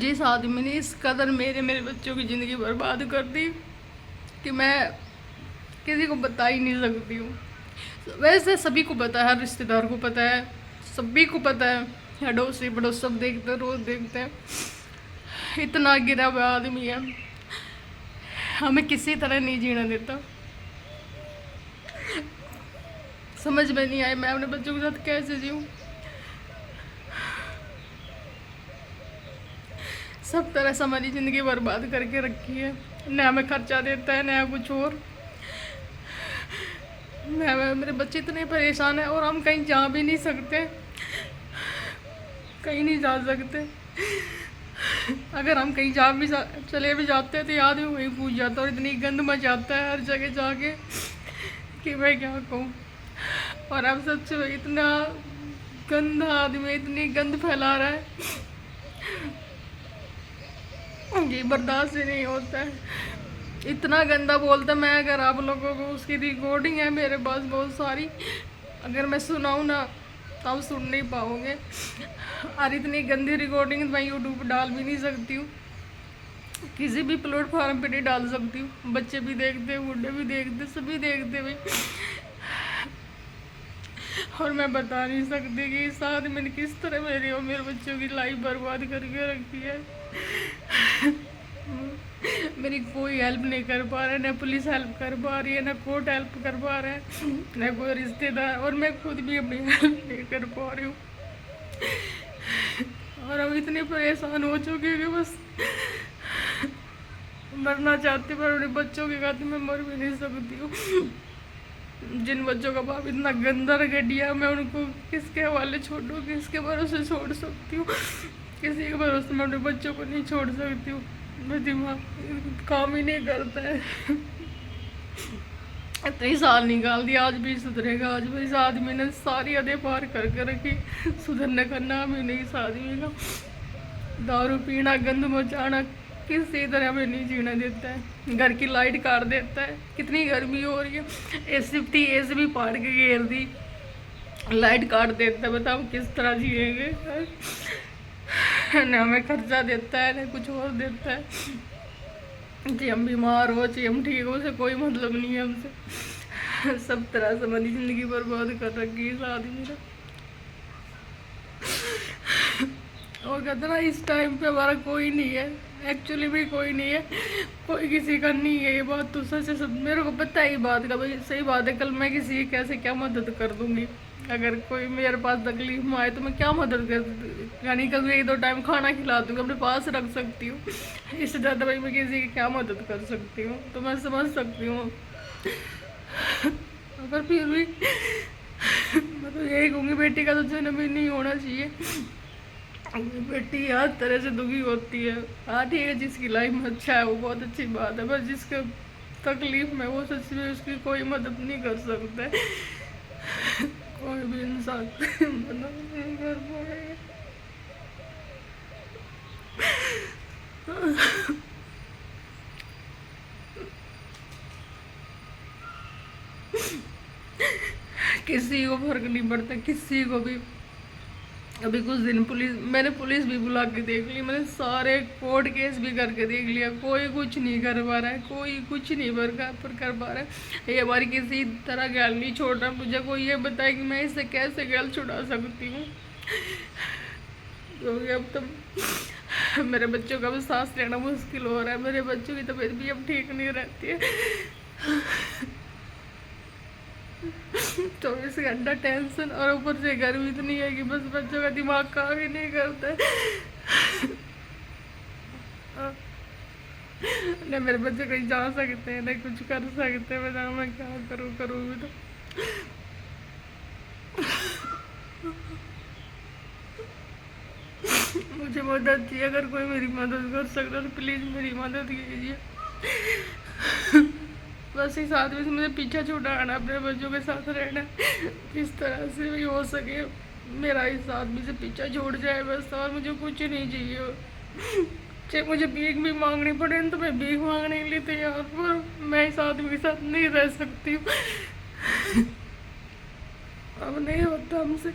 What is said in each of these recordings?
जिस आदमी ने इस कदर मेरे मेरे बच्चों की ज़िंदगी बर्बाद कर दी कि मैं किसी को बता ही नहीं सकती हूँ। वैसे सभी को पता है, हर रिश्तेदार को पता है, सभी को पता है, अड़ोसी पड़ोस सब देखते हैं, रोज़ देखते हैं। इतना गिरा हुआ आदमी है, हमें किसी तरह नहीं जीने देता। समझ में नहीं आया मैं अपने बच्चों के साथ कैसे जीऊँ। सब तरह से हमारी ज़िंदगी बर्बाद करके रखी है। न हमें खर्चा देता है न कुछ और। मेरे बच्चे इतने परेशान हैं और हम कहीं जा भी नहीं सकते, कहीं नहीं जा सकते। अगर हम कहीं चले भी जाते हैं तो याद भी वहीं पूछ जाता है और इतनी गंद मचाता है हर जगह जाके कि मैं क्या कहूँ। और अब सच में इतना गंदा आदमी इतनी गंद फैला रहा है, ये बर्दाश्त ही नहीं होता है। इतना गंदा बोलता मैं, अगर आप लोगों को उसकी रिकॉर्डिंग है मेरे पास बहुत सारी, अगर मैं सुनाऊँ ना तो आप सुन नहीं पाओगे। और इतनी गंदी रिकॉर्डिंग मैं यूट्यूब पर डाल भी नहीं सकती हूँ, किसी भी प्लेटफॉर्म पे नहीं डाल सकती हूँ। बच्चे भी देखते, बूढ़े भी देखते, सभी देखते भाई। और मैं बता नहीं सकती कि इस आदमी ने किस तरह मेरी और मेरे बच्चों की लाइफ बर्बाद करके रखी है। मेरी कोई हेल्प नहीं कर पा रहा है, ना पुलिस हेल्प कर पा रही है, ना कोर्ट हेल्प कर पा रहा है, ना कोई रिश्तेदार, और मैं खुद भी अपनी हेल्प नहीं कर पा रही हूँ। और अब इतने परेशान हो चुके हैं कि बस मरना चाहती, पर अपने बच्चों के खातिर मैं मर भी नहीं सकती हूँ। जिन बच्चों का बाप इतना गंदा रगड़िया, मैं उनको किसके हवाले छोड़ूँ, किसके भरोसे छोड़ सकती हूँ। किसी के भरोसे मैं अपने बच्चों को नहीं छोड़ सकती हूँ। मेरा दिमाग काम ही नहीं करता है। इतने साल निकाल दिया, आज भी सुधरेगा? आज भी इस आदमी ने सारी हदें पार करके रखी, सुधरने का नाम ही नहीं इस आदमी का। दारू पीना, गंद मचाना, किसी तरह हमें नहीं जीना देता है। घर की लाइट काट देता है। कितनी गर्मी हो रही है, एसी थी, एसी भी फाड़ के घेर दी, लाइट काट देता है। बताओ किस तरह जिएंगे? न हमें खर्चा देता है न कुछ और देता है। जी हम बीमार हो चाहे हम ठीक हो, उसे कोई मतलब नहीं है हमसे। सब तरह से हमारी ज़िंदगी बर्बाद कर रखी है इस आदमी ने। और कहते ना इस टाइम पे हमारा कोई नहीं है, एक्चुअली भी कोई नहीं है, कोई किसी का नहीं है। ये बात तो सच है, सब मेरे को पता है। ये बात का भाई सही बात है। कल मैं किसी की कैसे क्या मदद कर दूंगी? अगर कोई मेरे पास तकलीफ में आए तो मैं क्या मदद कर, यानी कभी एक दो टाइम खाना खिला दूँगी, अपने पास रख सकती हूँ। इससे ज़्यादा भाई मैं किसी की क्या मदद कर सकती हूँ? तो मैं समझ सकती हूँ, पर फिर भी मैं तो यही कहूँगी, बेटी का तो जन्म ही नहीं होना चाहिए। बेटी हर तरह से दुखी होती है। हाँ ठीक है, जिसकी लाइफ में अच्छा है वो बहुत अच्छी बात है, पर जिसके तकलीफ में वो सच में उसकी कोई मदद नहीं कर सकता है। कोई भी इंसान मदद नहीं कर पाएगा। किसी को फर्क नहीं पड़ता, किसी को भी। अभी कुछ दिन मैंने पुलिस भी बुला के देख ली, मैंने सारे कोर्ट केस भी करके देख लिया, कोई कुछ नहीं कर पा रहा है, कोई कुछ नहीं कर पा रहा है। ये हमारी किसी तरह गैल नहीं छोड़ रहा। मुझे कोई ये बताए कि मैं इससे कैसे गैल छुड़ा सकती हूँ, क्योंकि अब तो मेरे बच्चों का भी सांस लेना मुश्किल हो रहा है। मेरे बच्चों की तबीयत भी अब ठीक नहीं रहती है। 24 घंटा टेंशन, और ऊपर से गर्मी इतनी है कि बस बच्चों का दिमाग काम ही नहीं करता है। न मेरे बच्चे कहीं जा सकते हैं, न कुछ कर सकते हैं। बताओ मैं क्या करूँ भी तो। मुझे मदद चाहिए, अगर कोई मेरी मदद कर सकता तो प्लीज़ मेरी मदद कीजिए। बस इस आदमी से मुझे पीछा छुड़ाना, अपने बच्चों के साथ रहना, किस तरह से भी हो सके मेरा इस आदमी से पीछा छूट जाए बस। और मुझे कुछ नहीं चाहिए। चाहे मुझे भीख भी मांगनी पड़े तो मैं भीख मांगने के लिए तैयार हूँ, मैं इस आदमी के साथ नहीं रह सकती हूँ। अब नहीं होता हमसे।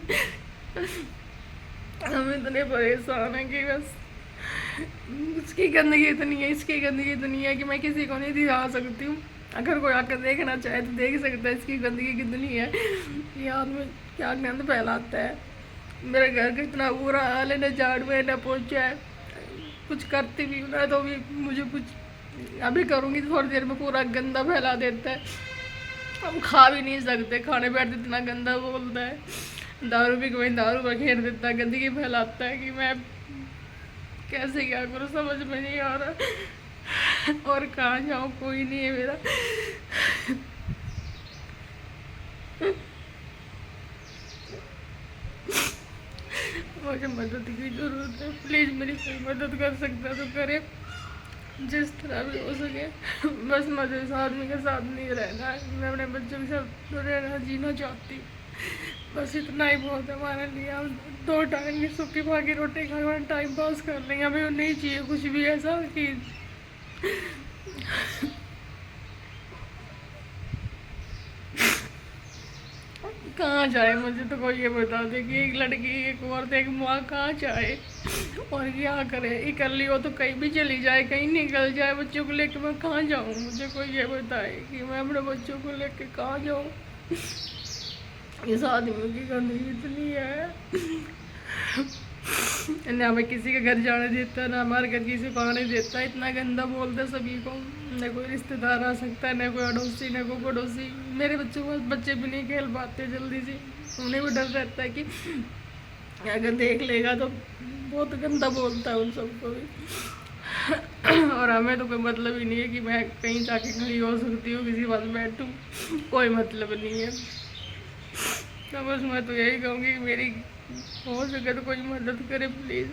हम इतने परेशान हैं कि बस इसकी गंदगी इतनी है, इसकी गंदगी इतनी है कि मैं किसी को नहीं दिखा सकती हूँ। अगर कोई आकर देखना चाहे तो देख सकता है इसकी गंदगी कितनी है। ये आदमी क्या गंद फैलाता है। मेरे घर का इतना बुरा हाल है, न झाड़ू है न पोछा है। कुछ करती भी हूँ ना तो भी मुझे कुछ अभी करूँगी तो थोड़ी देर में पूरा गंदा फैला देता है। हम खा भी नहीं सकते, खाने बैठते इतना गंदा बोलता है। दारू भी कोई दारू पर घेर देता है, गंदगी फैलाता है कि मैं कैसे क्या करूँ समझ में नहीं आ रहा। और कहाँ जाऊँ, कोई नहीं है मेरा। मुझे मदद की ज़रूरत है, प्लीज़ मेरी कोई मदद कर सकता तो करे, जिस तरह भी हो सके। बस मुझे इस आदमी के साथ नहीं रहना है, मैं अपने बच्चों के साथ रहना जीना चाहती हूँ। बस इतना ही बहुत है हमारे लिए। हम 2 टाइम की सूखी भागी रोटी खा टाइम पास कर लेंगे, हमें नहीं चाहिए कुछ भी ऐसा कि कहाँ जाए। मुझे तो कोई ये बता दे कि एक लड़की एक औरत एक माँ कहाँ जाए और क्या करे। इकल्ली हो तो कहीं भी चली जाए, कहीं निकल जाए, बच्चों को लेकर मैं कहाँ जाऊँ। मुझे कोई ये बताए कि मैं अपने बच्चों को लेकर कहाँ जाऊँ। इस आदमी की गंदगी इतनी है, ना हमें किसी के घर जाने देता, ना हमारे घर किसी को आने देता। इतना गंदा बोलता सभी को, न कोई रिश्तेदार आ सकता है, न कोई अड़ोसी, न कोई पड़ोसी। मेरे बच्चों को बच्चे भी नहीं खेल पाते जल्दी से, उन्हें भी डर रहता है कि अगर देख लेगा तो बहुत गंदा बोलता है उन सबको भी। और हमें तो कोई मतलब ही नहीं है कि मैं कहीं जाके खड़ी हो सकती हूँ, किसी पास बैठूँ, कोई मतलब नहीं है। तो बस मैं तो यही कहूँगी कि मेरी हो सके तो कोई मदद करे प्लीज़।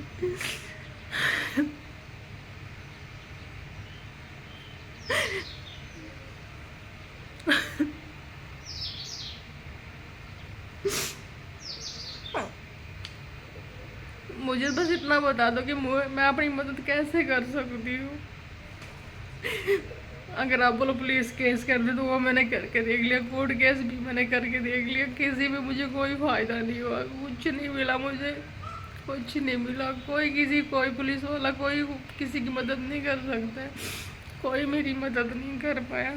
मुझे बस इतना बता दो कि मैं अपनी मदद कैसे कर सकती हूँ। अगर आप बोलो पुलिस केस कर दे तो वो मैंने करके देख लिया, कोर्ट केस भी मैंने करके देख लिया, किसी में मुझे कोई फ़ायदा नहीं हुआ, कुछ नहीं मिला मुझे, कुछ नहीं मिला। कोई पुलिस वाला कोई किसी की मदद नहीं कर सकता है, कोई मेरी मदद नहीं कर पाया।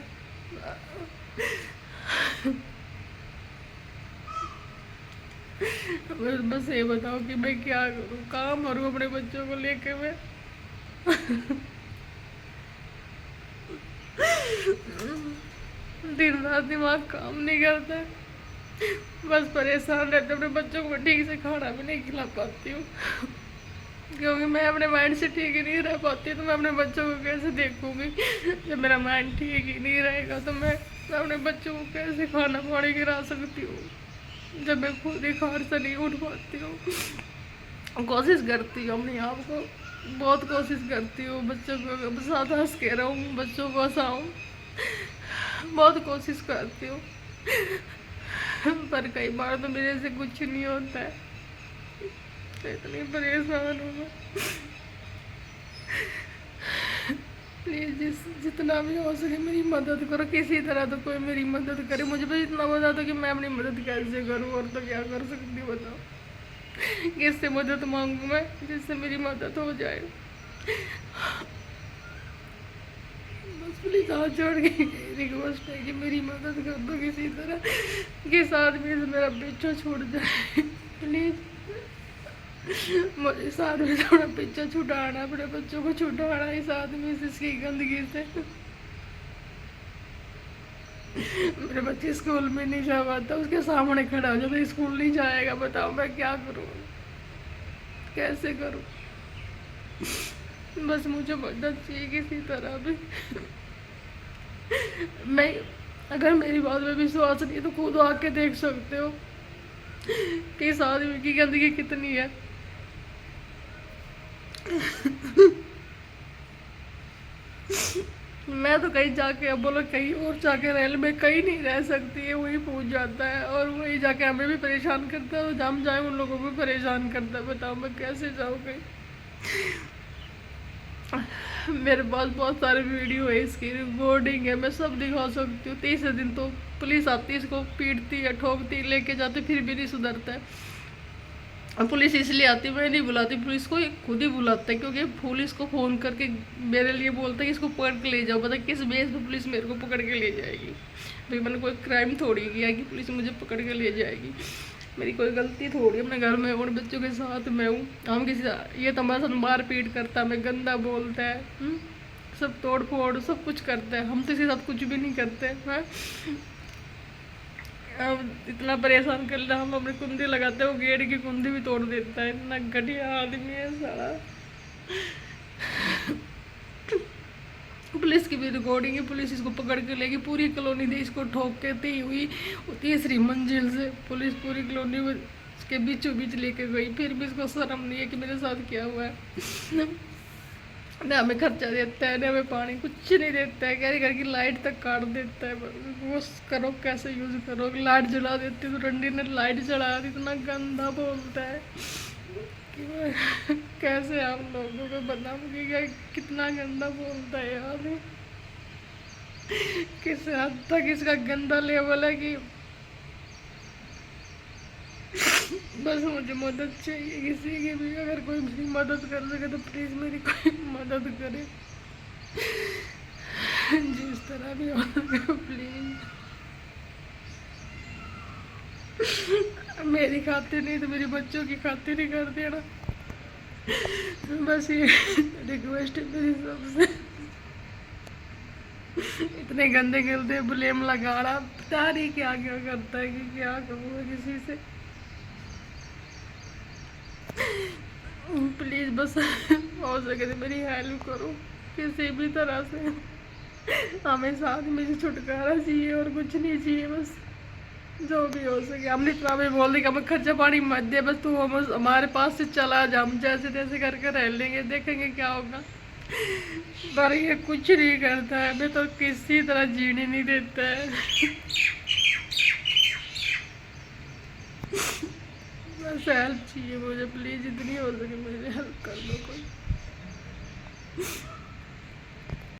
बस ये बताओ कि मैं क्या करूँ, कहाँ मरूँ अपने बच्चों को लेके मैं। दिन रात दिमाग काम नहीं करता, बस परेशान रहते। अपने बच्चों को ठीक से खाना भी नहीं खिला पाती हूँ, क्योंकि मैं अपने माइंड से ठीक ही नहीं रह पाती। तो मैं अपने बच्चों को कैसे देखूँगी जब मेरा माइंड ठीक ही नहीं रहेगा। तो मैं अपने बच्चों को कैसे खाना पानी खिला सकती हूँ जब मैं खुद ही खार से नहीं उठ पाती हूँ। कोशिश करती हूँ अपने आप को, बहुत कोशिश करती हूँ बच्चों को साथ हंस के रहूँ, बच्चों को हंसाऊँ, बहुत कोशिश करती हूँ। पर कई बार तो मेरे से कुछ नहीं होता है, तो इतनी परेशान हूँ मैं। प्लीज़ जितना भी हो सके मेरी मदद करो, किसी तरह तो कोई मेरी मदद करे। मुझे बस इतना बता दो कि मैं अपनी मदद कैसे करूँ, और तो क्या कर सकती हूँ बताओ। किससे मदद मांगूँ मैं जिससे मेरी मदद हो जाए। बस प्लीज़ हाथ जोड़ के रिक्वेस्ट है कि मेरी मदद कर दो किसी तरह, किस आदमी से मेरा पीछा छूट जाए प्लीज़। मुझे इस आदमी से थोड़ा पीछा छुड़ाना, अपने बच्चों को छुड़ाना इस आदमी से, इसकी गंदगी से। मेरे बच्चे स्कूल में नहीं जा पाता, उसके सामने खड़ा हो जाता, स्कूल नहीं जाएगा। बताओ मैं क्या करूँ, कैसे करूँ। बस मुझे मदद चाहिए किसी तरह भी। मैं अगर मेरी बात में विश्वास नहीं है तो खुद आके देख सकते हो कि इस आदमी की गंदगी कितनी है। मैं तो कहीं जाके, अब बोलो कहीं और जाके रह, मैं कहीं नहीं रह सकती है, वही पूछ जाता है और वही जाके हमें भी परेशान करता है, और जहाँ जाए उन लोगों को भी परेशान करता है। बताओ मैं कैसे जाऊँ कहीं। मेरे पास बहुत सारे वीडियो है, इसकी रिकॉर्डिंग है, मैं सब दिखा सकती हूँ। 30 दिन तो पुलिस आती है, इसको पीटती है, ठोकती, लेके जाते, फिर भी नहीं सुधरता है। और पुलिस इसलिए आती, मैं नहीं बुलाती पुलिस को, ये खुद ही बुलाता है, क्योंकि पुलिस को फ़ोन करके मेरे लिए बोलता है कि इसको पकड़ के ले जाओ। पता किस बेस पे पुलिस मेरे को पकड़ के ले जाएगी? भाई मैंने कोई क्राइम थोड़ी किया कि पुलिस मुझे पकड़ के ले जाएगी। मेरी कोई गलती थोड़ी, अपने घर में और बच्चों के साथ मैं हूँ। हम किसी ये तो हमारे साथ मार पीट करता है, मैं गंदा बोलता है, सब तोड़ फोड़ सब कुछ करता है, हम तो इसके साथ कुछ भी नहीं करते हैं। अब इतना परेशान कर लिया, हम अपनी कुंडी लगाते हैं, वो गेट की कुंडी भी तोड़ देता है। इतना घटिया आदमी है सारा। पुलिस की भी रिकॉर्डिंग है, पुलिस इसको पकड़ के लेगी, पूरी कॉलोनी थी इसको ठोकती हुई, तीसरी मंजिल से पुलिस पूरी कॉलोनी में इसके बीचों बीच लेके गई। फिर भी इसको शर्म नहीं है कि मेरे साथ क्या हुआ है। ना हमें खर्चा देता है, ना हमें पानी, कुछ नहीं देता है। कह रही घर की लाइट तक काट देता है। वो करो कैसे यूज़ करो, लाइट जला देती तो रंडी ने लाइट जला दी। इतना गंदा बोलता है कि मैं कैसे आप लोगों को बताऊँ कि क्या कितना गंदा बोलता है यार। किस हद तक इसका गंदा लेवल है कि बस मुझे मदद चाहिए किसी की भी। अगर कोई मेरी मदद कर सके तो प्लीज़ मेरी कोई मदद करे, जिस तरह भी हो सके प्लीज़। मेरी खातिर नहीं तो मेरे बच्चों की खातिर ही कर देना, बस ये रिक्वेस्ट है मेरी सबसे। इतने गंदे गंदे ब्लेम लगा रहा, पता नहीं क्या क्या करता है कि क्या कहूँ किसी से। प्लीज़ बस हो सके तो मेरी हेल्प करो किसी भी तरह से। हमें साथ में से छुटकारा चाहिए और कुछ नहीं चाहिए, बस जो भी हो सके। हमने इतना भी बोल दी कि हमें खर्चा पानी मत दे, बस तू हमारे पास से चला जा, हम जैसे तैसे करके रह लेंगे, देखेंगे क्या होगा। पर ये कुछ नहीं करता है, हमें तो किसी तरह जीने नहीं देता है। बस हेल्प चाहिए मुझे, प्लीज़ इतनी हो सके मेरी हेल्प कर दो कोई।